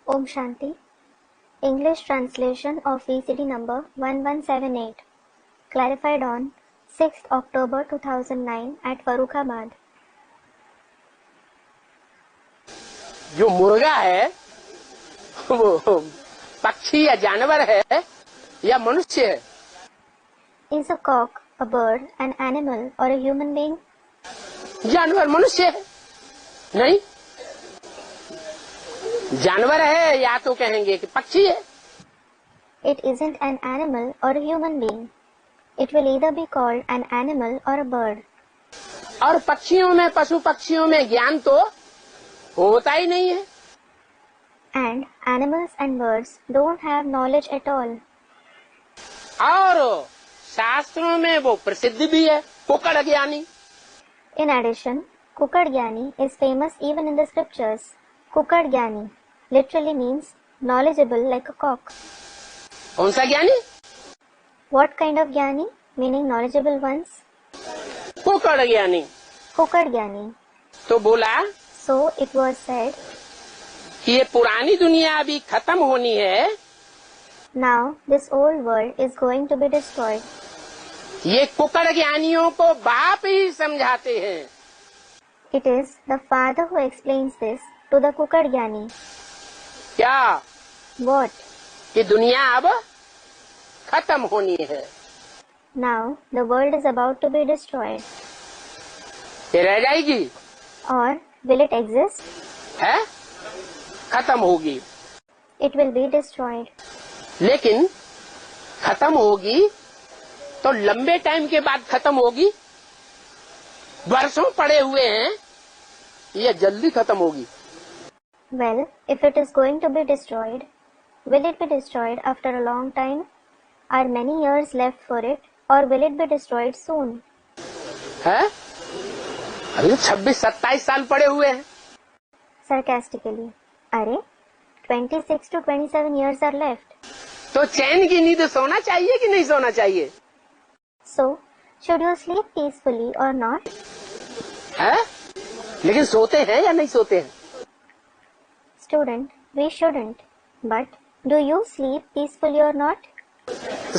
Om Shanti. English translation of VCD number 1178. Clarified on 6th October 2009 at Farrukhabad. जो मुर्गा है वो पक्षी या जानवर है या मनुष्य है? Is a cock a bird, an animal, or a human being? जानवर मनुष्य है नहीं, जानवर है या तो कहेंगे कि पक्षी है. It isn't an animal or a human being. It will either be called an animal or a bird. और पक्षियों में, पशु पक्षियों में ज्ञान तो होता ही नहीं है. And animals and birds don't have knowledge at all. और शास्त्रों में वो प्रसिद्ध भी है, कुकड़ ज्ञानी. In addition, Kukadgyani is famous even in the scriptures. Kukadgyani literally means knowledgeable like a cock. कौन सा ज्ञानी? What kind of Gyani? Meaning knowledgeable ones? कुकड़ ज्ञानी. Kukadgyani. तो बोला So it was said, कि ये पुरानी दुनिया अभी खत्म होनी है. now this old world is going to be destroyed. ये कुकड़ ज्ञानियों को बाप ही समझाते हैं. It is the father who explains this to the Kukadgyani. क्या? What? कि दुनिया अब खत्म होनी है. Now the world is about to be destroyed. ये रह जाएगी Or will it exist? है, खत्म होगी. It will be destroyed. लेकिन खत्म होगी तो लंबे टाइम के बाद खत्म होगी. वर्षों पड़े हुए हैं, ये जल्दी खत्म होगी. Well, if it is going to be destroyed, will it be destroyed after a long time? Are many years left for it, or will it be destroyed soon? है, अभी 26-27 साल पड़े हुए हैं. Sarcastically. Arey, 26 to 27 years are left. तो चैन की नींद सोना चाहिए कि नहीं सोना चाहिए? So, should you sleep peacefully or not? है, लेकिन सोते हैं या नहीं सोते हैं? Student, we shouldn't. But, do you sleep peacefully or not?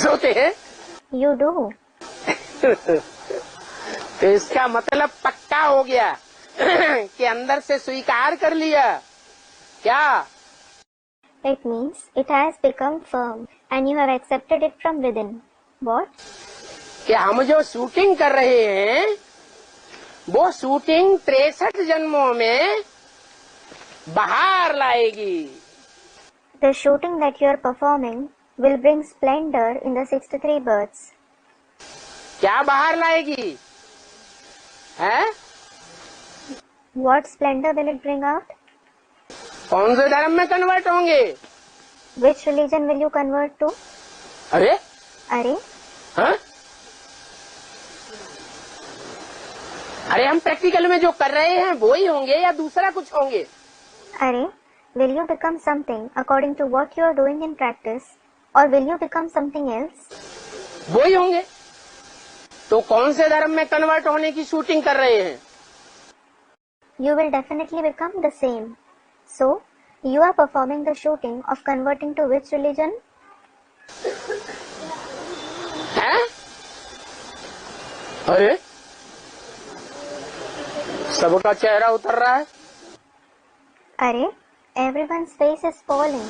सोते हैं. You do. तो इसका मतलब पक्का हो गया कि अंदर से स्वीकार कर लिया. क्या? It means it has become firm and you have accepted it from within. What? कि हम जो शूटिंग कर रहे हैं वो शूटिंग 63 जन्मों में बाहर लाएगी. The shooting that you are performing will bring splendor in the 63 births. क्या बाहर लाएगी? है? What splendor will it bring out? कौन से धर्म में कन्वर्ट होंगे? Which religion will you convert to? अरे Arey, हाँ? अरे हम प्रैक्टिकल में जो कर रहे हैं वो ही होंगे या दूसरा कुछ होंगे? Arey, will you become something according to what you are doing in practice, or will you become something else? वो ही होंगे. तो कौन से धर्म में कन्वर्ट होने की शूटिंग कर रहे हैं? You will definitely become the same. So, you are performing the shooting of converting to which religion? है? अरे सबका चेहरा उतर रहा है. Arey, everyone's face is falling.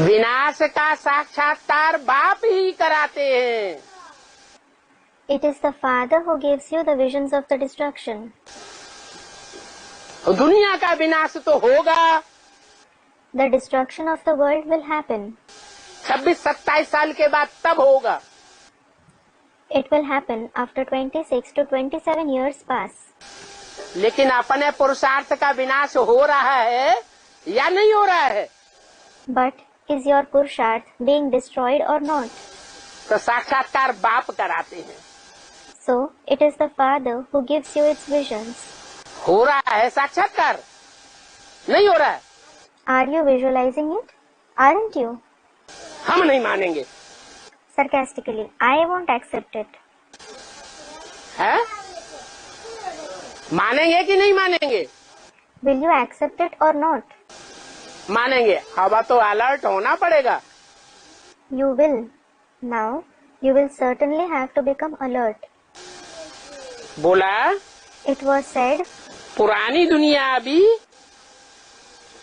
विनाश का साक्षात्कार बाप ही कराते हैं. It is the Father who gives you the visions of the destruction. दुनिया का विनाश तो होगा. The destruction of the world will happen. 26-27 साल के बाद तब होगा. It will happen after 26 to 27 years pass. लेकिन अपने पुरुषार्थ का विनाश हो रहा है या नहीं हो रहा है? But is your Purusharth being destroyed or not? तो साक्षात्कार बाप कराते हैं. So, it is the Father who gives you its visions. हो रहा है साक्षात्कार? नहीं हो रहा है? Are you visualizing it? Aren't you? हम नहीं मानेंगे. sarcastically. I won't accept it. है? मानेंगे कि नहीं मानेंगे? Will you accept it or not? मानेंगे। अब तो अलर्ट होना पड़ेगा। You will. Now, you will certainly have to become alert. बोला It was said, पुरानी दुनिया अभी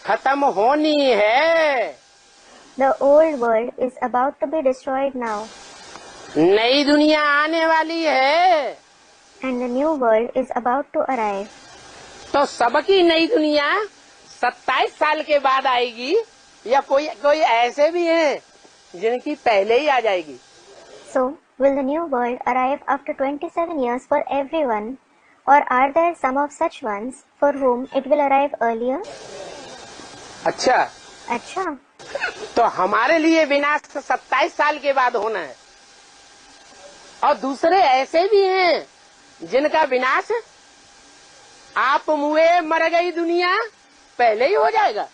खत्म होनी है, the old world is about to be destroyed now, नई दुनिया आने वाली है। and the new world is about to arrive. तो सबकी नई दुनिया 27 साल के बाद आएगी, या कोई ऐसे भी हैं जिनकी पहले ही आ जाएगी? So, will the new world arrive after 27 years for everyone, or are there some of such ones for whom it will arrive earlier? अच्छा, अच्छा, तो हमारे लिए विनाश 27 साल के बाद होना है, और दूसरे ऐसे भी हैं जिनका विनाश आप मुए मर गई दुनिया पहले ही हो जाएगा।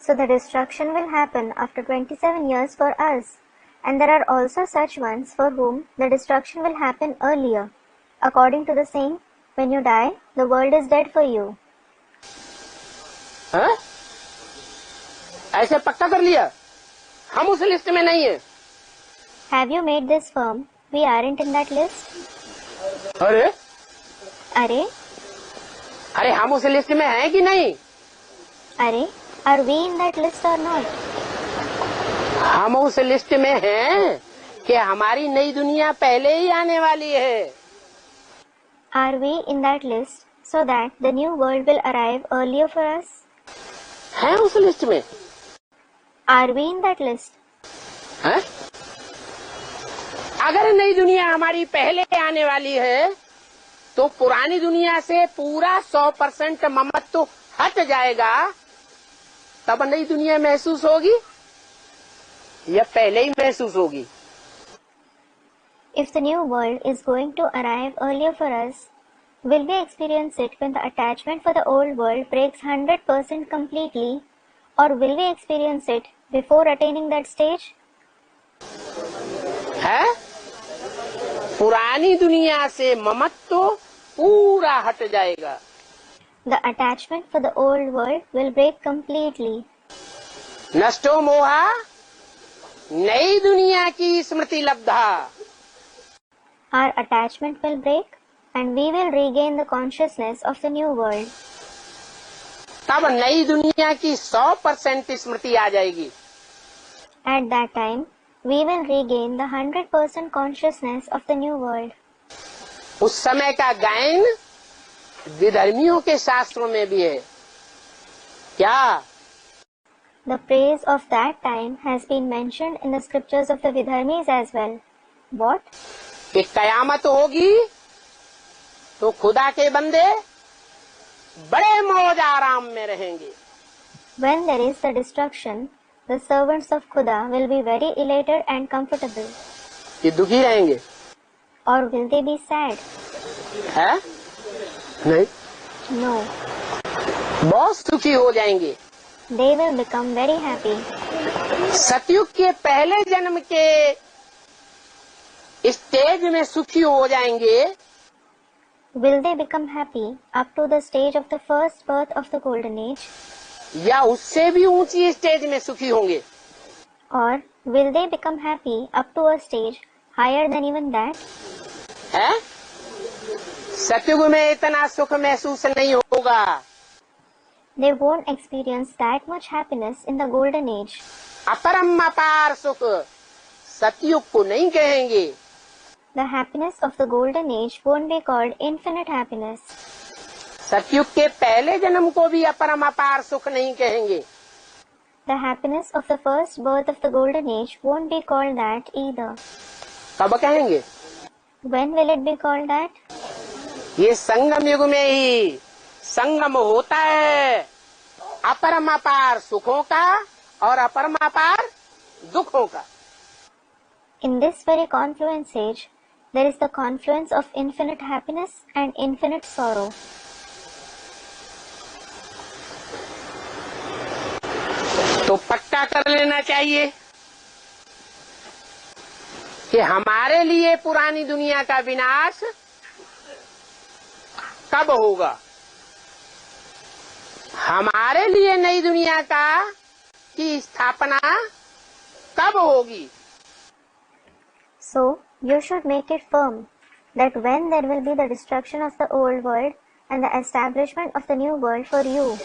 so the destruction will happen after 27 years for us, and there are also such ones for whom the destruction will happen earlier. According to the saying, when you die, the world is dead for you. हाँ? ऐसे पक्का कर लिया? हम उस list में नहीं है। Have you made this firm? We aren't in that list. अरे अरे अरे हम उस लिस्ट में हैं कि नहीं? अरे, are we in that list or not? हम उस लिस्ट में हैं कि हमारी नई दुनिया पहले ही आने वाली है। Are we in that list so that the new world will arrive earlier for us? हैं उस लिस्ट में? Are we in that list? हैं? अगर नई दुनिया हमारी पहले आने वाली है, तो पुरानी दुनिया से पूरा 100% ममत्व हट जाएगा, तब नई दुनिया महसूस होगी या पहले ही महसूस होगी? If the new world is going to arrive earlier for us, will we experience it when the attachment for the old world breaks 100% completely, or will we experience it before attaining that stage? है? पुरानी दुनिया से ममत्व पूरा हट जाएगा। The attachment for the old world will break completely. नष्टो मोहा नई दुनिया की स्मृति लब्धा। Our attachment will break and we will regain the consciousness of the new world. तब नई दुनिया की 100% स्मृति आ जाएगी। At that time, we will regain the 100% consciousness of the new world. उस समय का गायन विधर्मियों के शास्त्रों में भी है। क्या? The praise of that time has been mentioned in the scriptures of the Vidharmis as well. What? कि कयामत होगी तो खुदा के बंदे बड़े मौज आराम में रहेंगे। When there is the destruction, the servants of Khuda will be very elated and comfortable. ये दुखी रहेंगे? Or will they be sad? है? नहीं, No. बहुत सुखी हो जाएंगे। They will become very happy. सतयुग के पहले जन्म के स्टेज में सुखी हो जाएंगे, Will they become happy up to the stage of the first birth of the golden age? या उससे भी ऊंची स्टेज में सुखी होंगे? Or will they become happy up to a stage higher than even that? है? सतयुग में इतना सुख महसूस नहीं होगा। They won't experience that much happiness in the golden age. अपरम अपार सुख सतयुग को नहीं कहेंगे। The happiness of the golden age won't be called infinite happiness. सतयुग के पहले जन्म को भी अपरम अपार सुख नहीं कहेंगे। The happiness of the first birth of the golden age won't be called that either. कब कहेंगे? When will it be called that? ये संगम युग में ही संगम होता है अपरम अपार सुखों का और अपरम अपार दुखों का। In this very confluence age, there is the confluence of infinite happiness and infinite sorrow. तो पक्का कर लेना चाहिए कि हमारे लिए पुरानी दुनिया का विनाश कब होगा, हमारे लिए नई दुनिया की स्थापना कब होगी। So, you should make it firm that when there will be the destruction of the old world and the establishment of the new world for you.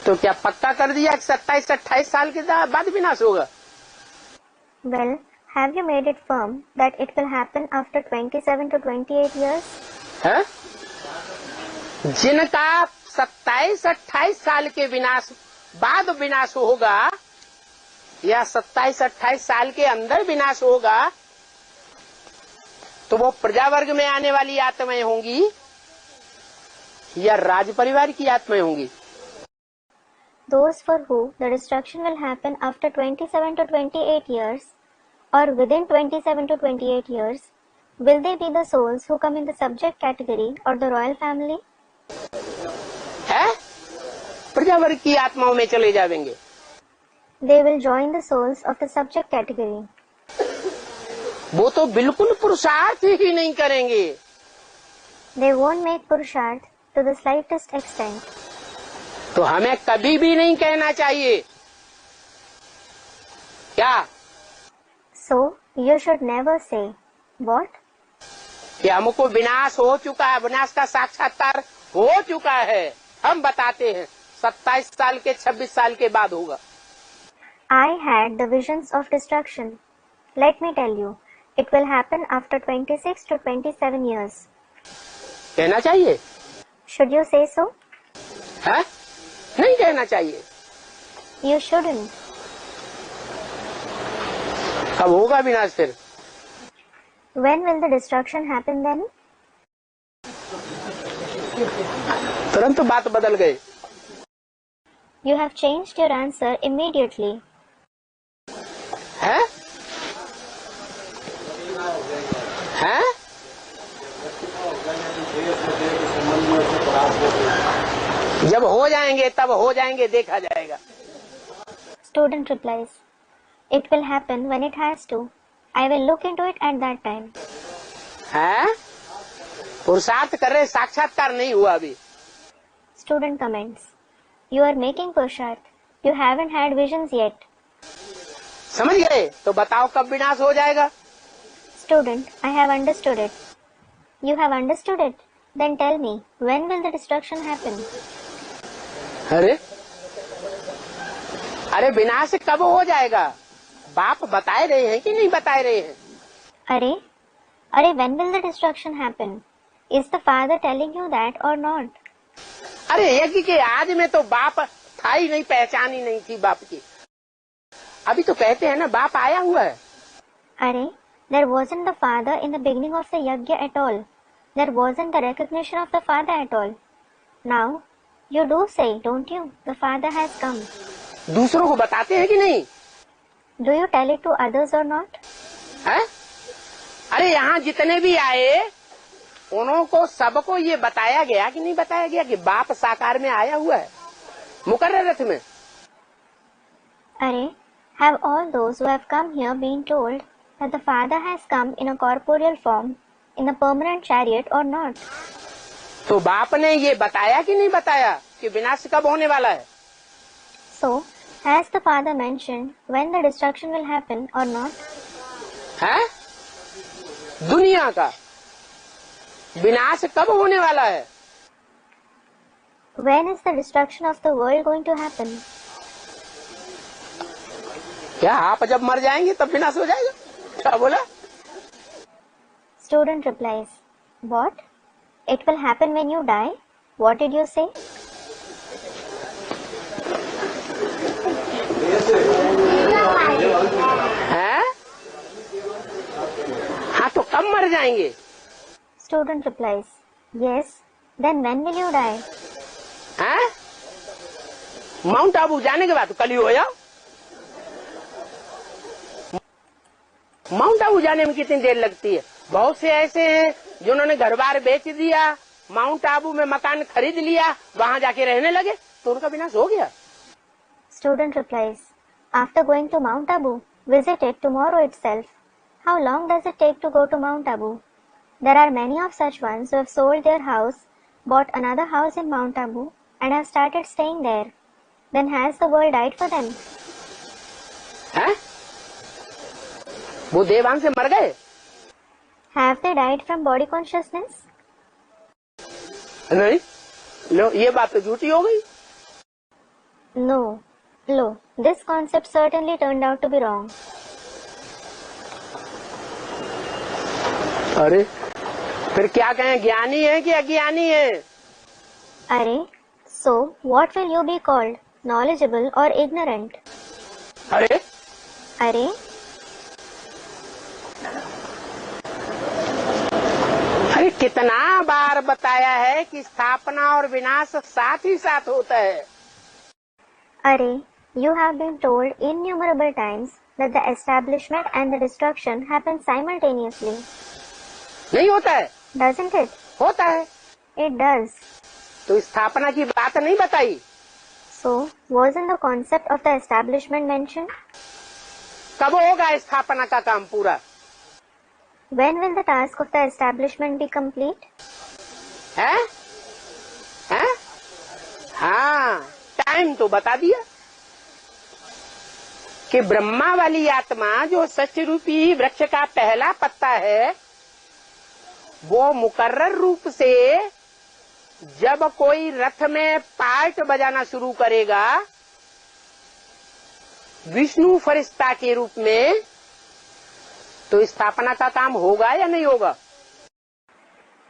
तो क्या पक्का कर दिया कि 27-28 साल के बाद विनाश होगा? Well, have you made it firm that it will happen after 27 to 28 years? है? जिनका 27-28 साल के बाद विनाश होगा या 27-28 साल के अंदर विनाश होगा, तो वो प्रजा वर्ग में आने वाली आत्माएं होंगी या राज परिवार की आत्माएं होंगी? Those for who the destruction will happen after 27 to 28 years or within 27 to 28 years, will they be the souls who come in the subject category or the royal family? है? प्रजा वर्ग की आत्माओं में चले जाएंगे। They will join the souls of the subject category. वो तो बिल्कुल पुरुषार्थ ही नहीं करेंगे। They won't make purusharth to the slightest extent. तो हमें कभी भी नहीं कहना चाहिए क्या? So, you should never say, what? कि हमको विनाश हो चुका है, विनाश का साक्षात्कार हो चुका है। हम बताते हैं 27 साल के 26 साल के बाद होगा। I had the visions of destruction. Let me tell you, it will happen after 26 to 27 years. कहना चाहिए? Should you say so? है? नहीं कहना चाहिए। You shouldn't. कब होगा विनाश फिर? When will the destruction happen then? तुरंत बात बदल गए। You have changed your answer immediately. है? है? जब हो जाएंगे तब हो जाएंगे, देखा जाएगा। Student replies, it will happen when it has to. I will look into it at that time. है? पुरुषार्थ कर रहे, साक्षात्कार नहीं हुआ अभी। Student comments, you are making purusharth. You haven't had visions yet. समझ गए? तो बताओ कब विनाश हो जाएगा? Student, I have understood it. You have understood it? Then tell me, when will the destruction happen? अरे विनाश कब हो जाएगा? बाप बताए रहे हैं कि नहीं बताए रहे हैं? अरे, when will the destruction happen? Is the father telling you that or not? अरे यज्ञ के आज में तो बाप था ही नहीं, पहचान ही नहीं थी बाप की। अभी तो कहते हैं ना बाप आया हुआ है। अरे, there wasn't the father in the beginning of the yajna at all. There wasn't the recognition of the father at all. Now, you do say, don't you? The father has come. दूसरों को बताते हैं कि नहीं? Do you tell it to others or not? है? अरे यहाँ जितने भी आए उनको सबको ये बताया गया कि नहीं बताया गया कि बाप साकार में आया हुआ है, मुकर्रर रथ में? अरे, have all those who have come here been told that the father has come in a corporeal form in a permanent chariot or not? तो बाप ने ये बताया कि नहीं बताया कि विनाश कब होने वाला है? So, has the father mentioned when the destruction will happen or not? है? दुनिया का विनाश कब होने वाला है? When is the destruction of the world going to happen? क्या आप जब मर जाएंगे तब विनाश हो जाएगा? क्या बोला? Student replies, what? It will happen when you die? What did you say? है? हाँ तो कब मर जाएंगे? Student replies, yes, then when will you die? हैं? माउंट आबू जाने के बाद कल ही हो जाओ। माउंट आबू जाने में कितनी देर लगती है? बहुत से ऐसे हैं जिन्होंने घर बार बेच दिया, माउंट आबू में मकान खरीद लिया, वहां जाके रहने लगे, तो उनका विनाश हो गया। Student replies, after going to Mount Abu, Visit it tomorrow itself. How long does it take to go to Mount Abu? There are many of such ones who have sold their house, bought another house in Mount Abu, and have started staying there. Then has the world died for them? हैं? वो देवान से मर गए? Have they died from body consciousness? नहीं, लो ये बात तो झूठी हो गई। No. This concept certainly turned out to be wrong. अरे फिर क्या कहें, ज्ञानी है कि अज्ञानी है? अरे, so what will you be called? Knowledgeable or ignorant? अरे कितना बार बताया है कि स्थापना और विनाश साथ ही साथ होता है। अरे, you have been told innumerable times that the establishment and the destruction happen simultaneously. नहीं होता है? Doesn't it? होता है। It does. तो स्थापना की बात नहीं बताई? So, wasn't the concept of the establishment mentioned? कब होगा स्थापना का काम पूरा? When will the task of the establishment be complete? हैं? हाँ, टाइम तो बता दिया कि ब्रह्मा वाली आत्मा जो सच रूपी वृक्ष का पहला पत्ता है, वो मुकर्रर रूप से जब कोई रथ में पार्ट बजाना शुरू करेगा विष्णु फरिश्ता के रूप में, तो स्थापना का काम होगा या नहीं होगा?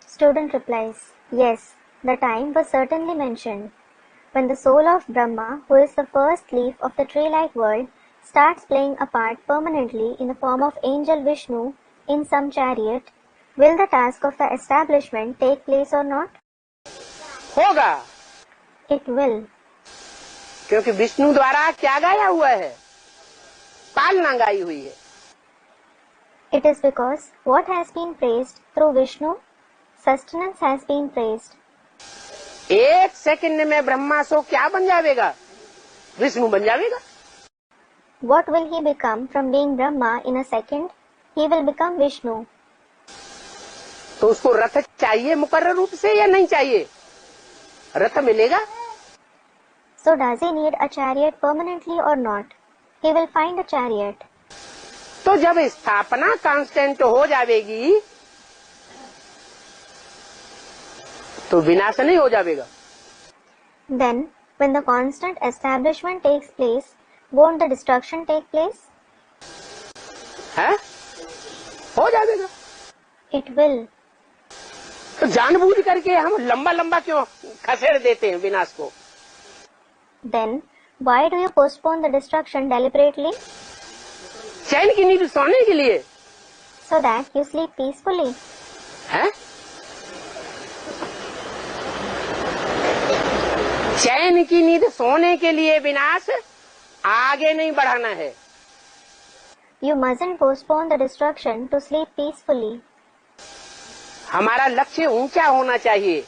Student replies, yes, the time was certainly mentioned. When the soul of Brahma, who is the first leaf of the tree-like world, starts playing a part permanently in the form of angel Vishnu in some chariot, will the task of the establishment take place or not? होगा। It will. क्योंकि विष्णु द्वारा क्या गाया हुआ है? पालना गाई हुई है। It is because what has been praised through Vishnu, sustenance has been praised. एक सेकंड में ब्रह्मा सो क्या बन जाएगा? विष्णु बन जाएगा। What will he become from being Brahma in a second? He will become Vishnu. तो उसको रथ चाहिए मुकर्रर रूप से या नहीं चाहिए? रथ मिलेगा? So does he need a chariot permanently or not? He will find a chariot. तो जब स्थापना कांस्टेंट हो जाएगी तो विनाश नहीं हो जाएगा। Then, when the constant establishment takes place, won't the destruction take place? है? हो जाएगा। It will. तो जानबूझ करके हम लंबा लंबा क्यों खसेड़ देते हैं विनाश को? Then, why do you postpone the destruction deliberately? चैन की नींद सोने के लिए। So that you sleep peacefully. है? चैन की नींद सोने के लिए विनाश आगे नहीं बढ़ाना है। You mustn't postpone the destruction to sleep peacefully. हमारा लक्ष्य ऊंचा होना चाहिए।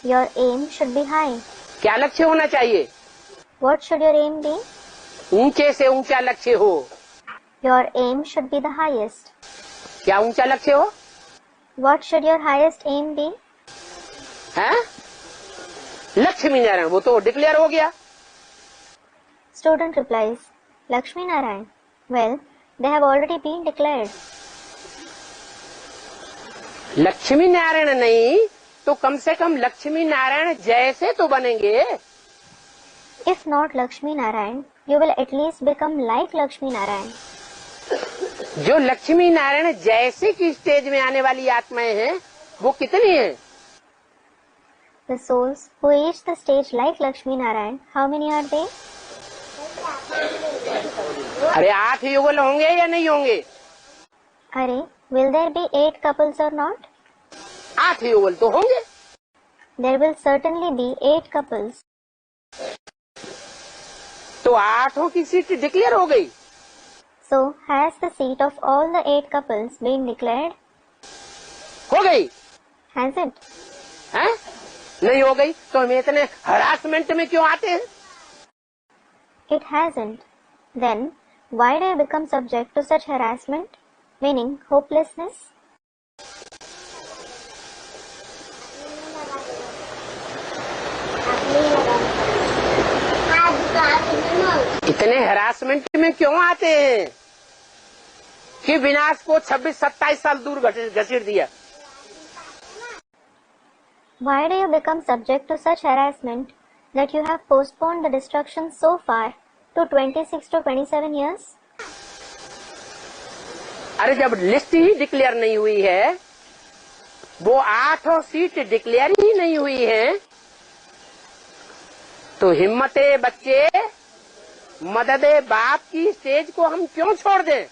Your aim should be high. क्या लक्ष्य होना चाहिए? What should your aim be? ऊंचे से ऊंचा लक्ष्य हो। Your aim should be the highest. क्या ऊंचा लक्ष्य हो? What should your highest aim be? हैं? लक्ष्मी नारायण, वो तो डिक्लेयर हो गया। Student replies, Lakshmi Narayan. Well, they have already been declared. Lakshmi Narayan नहीं तो कम से कम लक्ष्मी नारायण जैसे तो बनेंगे। If not Lakshmi Narayan, you will at least become like Lakshmi Narayan. जो लक्ष्मी नारायण जैसे की स्टेज में आने वाली आत्माएं हैं वो कितनी हैं? The souls who reach the stage like Lakshmi Narayan, how many are they? अरे 8 युगल होंगे या नहीं होंगे? अरे, will there be 8 couples or not? 8 युगल तो होंगे। There will certainly be 8 couples. तो 8 की सीट डिक्लेयर हो गई। So, has the seat of all the 8 couples been declared? हो गई। Has it? हैं? नहीं हो गई तो हम इतने हरासमेंट में क्यों आते हैं? It hasn't. Then, Why do you become subject to such harassment, meaning hopelessness? इतने हरासमेंट में क्यों आते हैं कि विनाश को 26-27 साल दूर घसीट दिया? Why do you become subject to such harassment that you have postponed the destruction so far to 26 to 27 years? अरे जब लिस्ट ही डिक्लेयर नहीं हुई है, वो 8 सीट डिक्लेयर ही नहीं हुई है, तो हिम्मते बच्चे मददे बाप की स्टेज को हम क्यों छोड़ दें?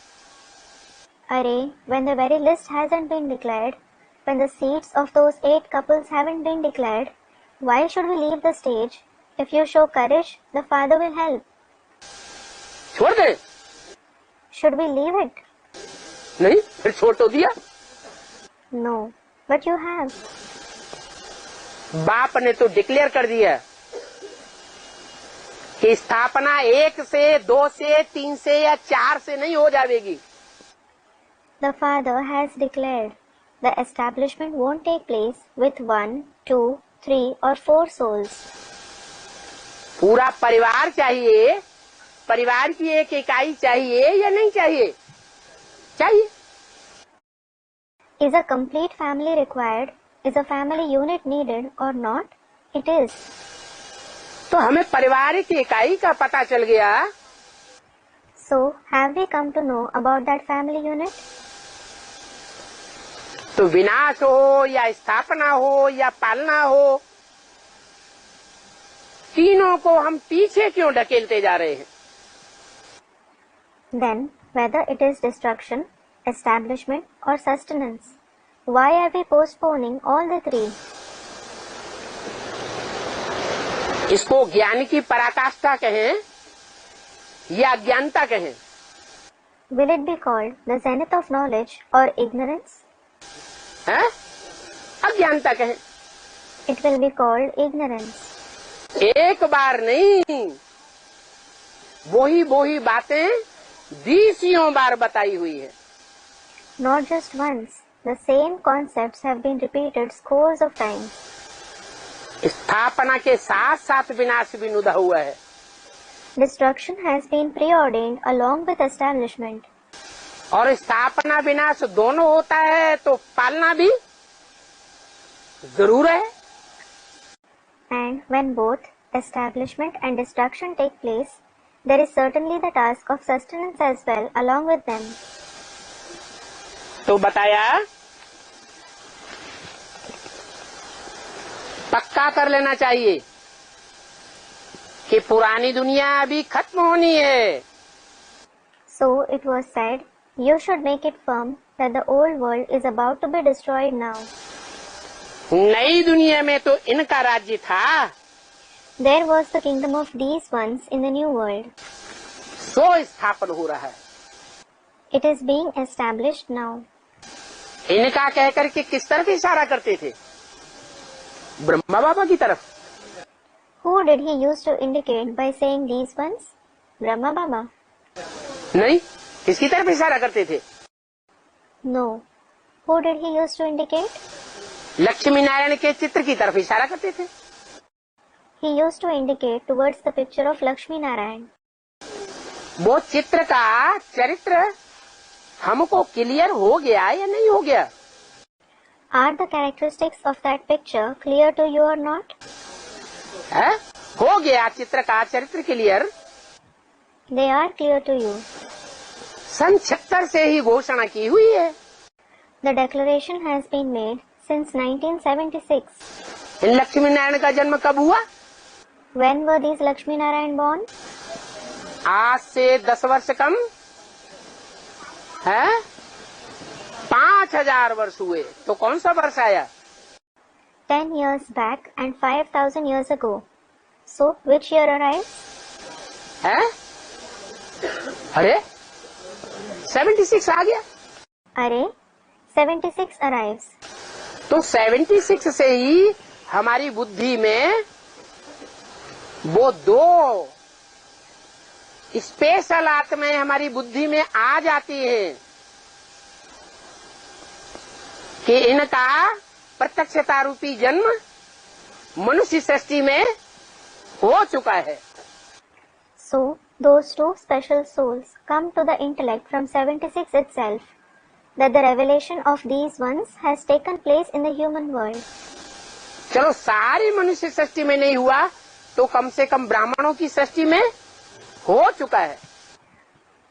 Arey, when the very list hasn't been declared, when the seats of those 8 couples haven't been declared, why should we leave the stage? If you show courage, the Father will help. छोड़ दे? Should we leave it? नहीं, फिर छोड़ तो दिया। No, but you have. बाप ने तो declare कर दिया कि स्थापना 1 से 2 से 3 से या 4 से नहीं हो जाएगी। The Father has declared the establishment won't take place with 1, 2, 3 or 4 souls. पूरा परिवार चाहिए, परिवार की एक इकाई चाहिए या नहीं चाहिए? चाहिए। Is a complete family required? Is a family unit needed or not? It is. तो हमें परिवार की इकाई का पता चल गया। So, have we come to know about that family unit? तो विनाश हो या स्थापना हो या पालना हो, तीनों को हम पीछे क्यों ढकेलते जा रहे हैं? Then, whether it is destruction, establishment or sustenance, why are we postponing all the 3? इसको ज्ञान की पराकाष्ठा कहें या अज्ञानता कहें? Will it be called the zenith of knowledge or ignorance? हैं? अज्ञानता कहें। It will be called ignorance. एक बार नहीं, वही बातें 20 बार बताई हुई है। Not just once, the same concepts have been repeated scores of times. स्थापना के साथ साथ विनाश भी नुदा हुआ है। Destruction has been preordained along with establishment. और स्थापना विनाश दोनों होता है तो पालना भी जरूर है। And when both establishment and destruction take place, there is certainly the task of sustenance as well along with them. तो बताया, पक्का कर लेना चाहिए कि पुरानी दुनिया अभी खत्म होनी है। So it was said, you should make it firm that the old world is about to be destroyed now. नई दुनिया में तो इनका राज्य था। There was the kingdom of these ones in the new world. सो स्थापन हो रहा है। It is being established now. इनका कह करके किस तरफ इशारा करते थे? ब्रह्मा बाबा की तरफ। Who did he use to indicate by saying these ones? Brahma Baba? नहीं, किसकी तरफ इशारा करते थे? No. Who did he use to indicate? Lakshmi Narayan के चित्र की तरफ इशारा करते थे। He used to indicate towards the picture of Lakshmi Narayan. वो चित्र का चरित्र हमको क्लियर हो गया या नहीं हो गया? Are the characteristics of that picture clear to you or not? है? हो गया चित्र का चरित्र clear. They are clear to you. सन 76 से ही घोषणा की हुई है। The declaration has been made since 1976. इन लक्ष्मी नारायण का जन्म कब हुआ? When were these Lakshmi Narayan born? आज से 10 वर्ष कम है, 5000 वर्ष हुए। तो कौन सा वर्ष आया? 10 years back and 5,000 years ago. So, which year arrives? है? अरे 76 आ गया। Array, 76 arrives. तो 76 से ही हमारी बुद्धि में वो 2 स्पेशल आत्माएं हमारी बुद्धि में आ जाती हैं कि इनका प्रत्यक्षता रूपी जन्म मनुष्य सृष्टि में हो चुका है। So, those two special souls come to the intellect from 76 itself, that the revelation of these ones has taken place in the human world. चलो सारी मनुष्य सृष्टि में नहीं हुआ तो कम से कम ब्राह्मणों की सृष्टि में हो चुका है।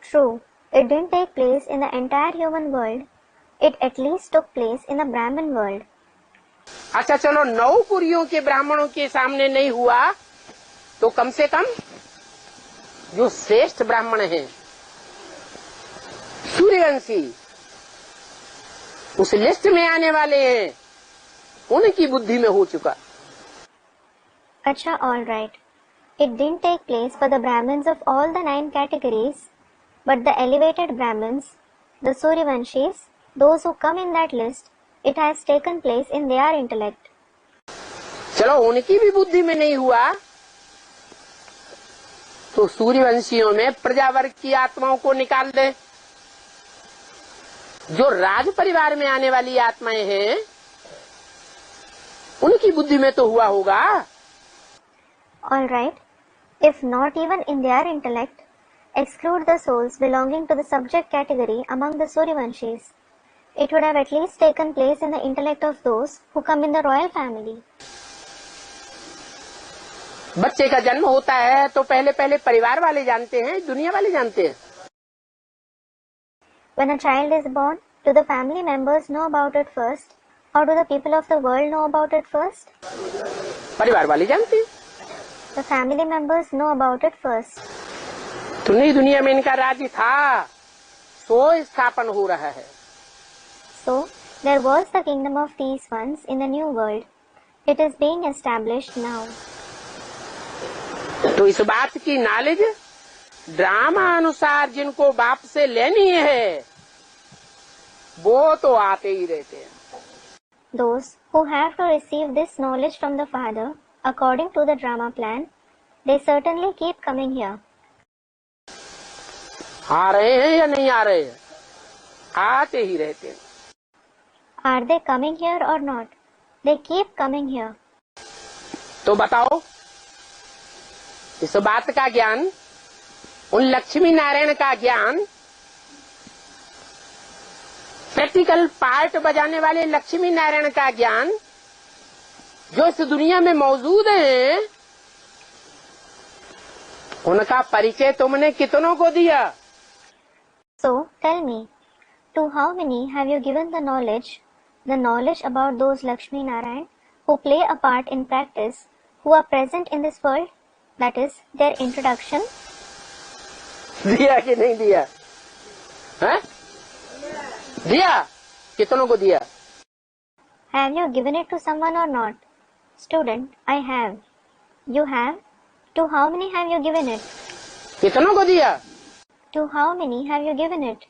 True, it didn't take place in the entire human world. It at least took place in the Brahmin world. अच्छा चलो 9 कुरियों के ब्राह्मणों के सामने नहीं हुआ तो कम से कम जो श्रेष्ठ ब्राह्मण हैं, सूर्यवंशी, उस लिस्ट में आने वाले हैं, उनकी बुद्धि में हो चुका। Acha, all right. It didn't take place for the Brahmins of all the 9 categories, but the elevated Brahmins, the Suryavanshis, those who come in that list, it has taken place in their intellect. चलो उनकी भी बुद्धि में नहीं हुआ तो सूर्यवंशियों में प्रजावर्ग की आत्माओं को निकाल दे। जो राज परिवार में आने वाली आत्माएं हैं उनकी बुद्धि में तो हुआ होगा। All right. If not even in their intellect, exclude the souls belonging to the subject category among the Suryavanshis. It would have at least taken place in the intellect of those who come in the royal family. बच्चे का जन्म होता है तो पहले पहले परिवार वाले जानते हैं, दुनिया वाले जानते हैं। When a child is born, do the family members know about it first, or do the people of the world know about it first? परिवार वाले जानते हैं। The family members know about it first. तो नई दुनिया में इनका राज्य था, सो स्थापन हो रहा है। So, there was the kingdom of these ones in the new world. It is being established now. तो इस बात की नॉलेज ड्रामा अनुसार जिनको बाप से लेनी है वो तो आते ही रहते हैं। Those who have to receive this knowledge from the Father, according to the drama plan, they certainly keep coming here. आ रहे हैं या नहीं आ रहे हैं? आते ही रहते हैं। Are they coming here or not? They keep coming here. तो बताओ, इस बात का ज्ञान, उन लक्ष्मी नारायण का ज्ञान, प्रैक्टिकल पार्ट बजाने वाले लक्ष्मी नारायण का ज्ञान जो इस दुनिया में मौजूद है, उनका परिचय तुमने कितनों को दिया? So, tell me, to how many have you given the knowledge about those Lakshmi Narayan who play a part in practice, who are present in this world? That is, their introduction. दिया कि नहीं दिया? हैं? दिया? कितनों को दिया? Have you given it to someone or not? Student, I have. You have? To how many have you given it? कितनों को दिया? To how many have you given it?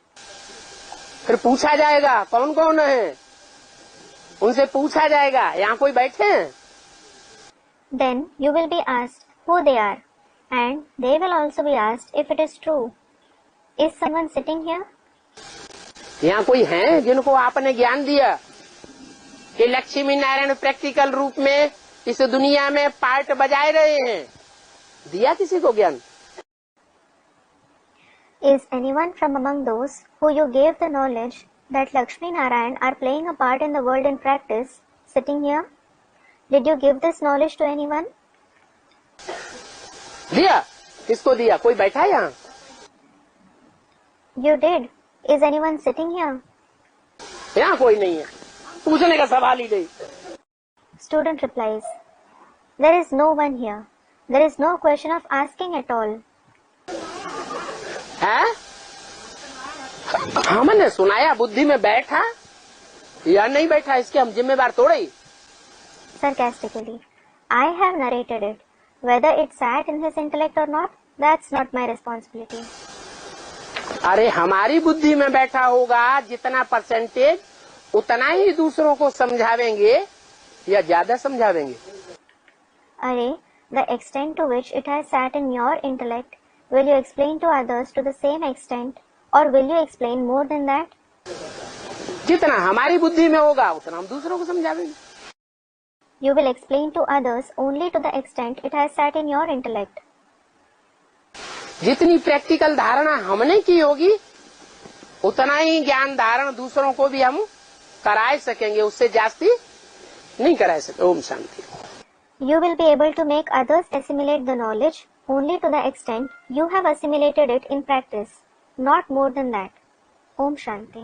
फिर पूछा जाएगा कौन कौन है, उनसे पूछा जाएगा यहाँ कोई बैठे हैं? Then you will be asked who they are, and they will also be asked if it is true. Is someone sitting here? यहाँ कोई है जिनको आपने ज्ञान दिया कि लक्ष्मी नारायण प्रैक्टिकल रूप में इस दुनिया में पार्ट बजाए रहे हैं? दिया किसी को ज्ञान? Is anyone from among those who you gave the knowledge that Lakshmi Narayan are playing a part in the world in practice sitting here? Did you give this knowledge to anyone? दिया? किसको दिया? कोई बैठा है यहाँ? You did. Is anyone sitting here? यहाँ कोई नहीं है, पूछने का सवाल ही नहीं। Student replies, there is no one here. There is no question of asking at all. है? हमने सुनाया बुद्धि में बैठा या नहीं बैठा, इसके हम जिम्मेवार थोड़े ही। Sarcastically, I have narrated it. Whether it sat in his intellect or not, that's not my responsibility. अरे हमारी बुद्धि में बैठा होगा जितना परसेंटेज, उतना ही दूसरों को समझावेंगे या ज्यादा समझावेंगे? Arey, the extent to which it has sat in your intellect Will you explain to others to the same extent, or will you explain more than that? जितना हमारी बुद्धि में होगा उतना हम दूसरों को समझाएंगे. You will explain to others only to the extent it has sat in your intellect. जितनी प्रैक्टिकल धारणा हमने की होगी उतना ही ज्ञान धारण दूसरों को भी हम कराए सकेंगे, उससे जास्ती नहीं कराए सके. Om Shanti. You will be able to make others assimilate the knowledge only to the extent you have assimilated it in practice, not more than that. Om Shanti.